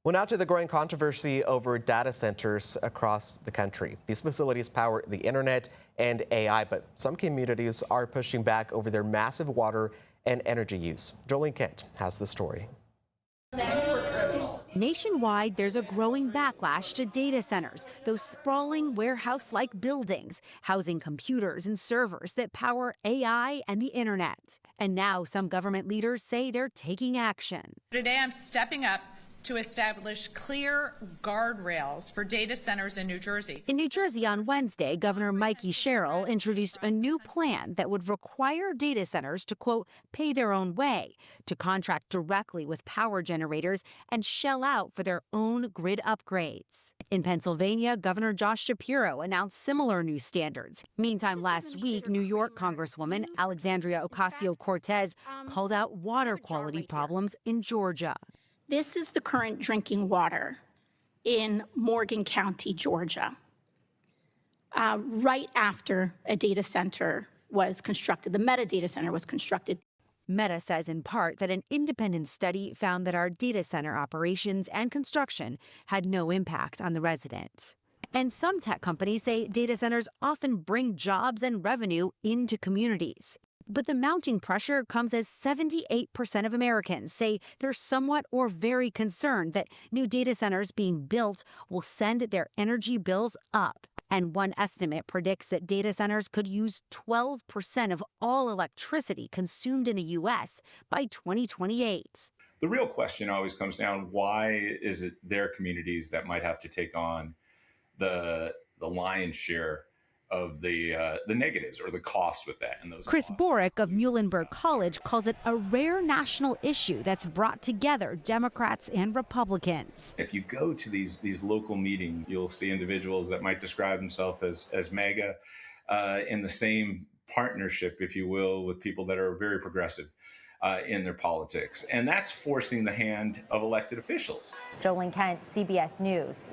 Well, now to the growing controversy over data centers across the country. These facilities power the internet and AI, but some communities are pushing back over their massive water and energy use. Jolene Kent has the story. Nationwide, there's a growing backlash to data centers, those sprawling warehouse-like buildings housing computers and servers that power AI and the internet. And now some government leaders say they're taking action. Today, I'm stepping up to establish clear guardrails for data centers in New Jersey. In New Jersey on Wednesday, Governor Mikey Sherrill introduced a new plan that would require data centers to, quote, pay their own way, to contract directly with power generators and shell out for their own grid upgrades. In Pennsylvania, Governor Josh Shapiro announced similar new standards. Meantime, last week, New York Congresswoman Alexandria Ocasio-Cortez called out water quality problems in Georgia. This is the current drinking water in Morgan County, Georgia, right after a data center was constructed. The Meta data center was constructed. Meta says in part that an independent study found that our data center operations and construction had no impact on the resident. And some tech companies say data centers often bring jobs and revenue into communities. But the mounting pressure comes as 78% of Americans say they're somewhat or very concerned that new data centers being built will send their energy bills up. And one estimate predicts that data centers could use 12% of all electricity consumed in the U.S. by 2028. The real question always comes down, why is it their communities that might have to take on the lion's share of the negatives or the costs with that? And those Chris costs. Borick of Muhlenberg College calls it a rare national issue that's brought together Democrats and Republicans. If you go to these local meetings, you'll see individuals that might describe themselves as MAGA in the same partnership, if you will, with people that are very progressive in their politics. And that's forcing the hand of elected officials. Jolene Kent, CBS News.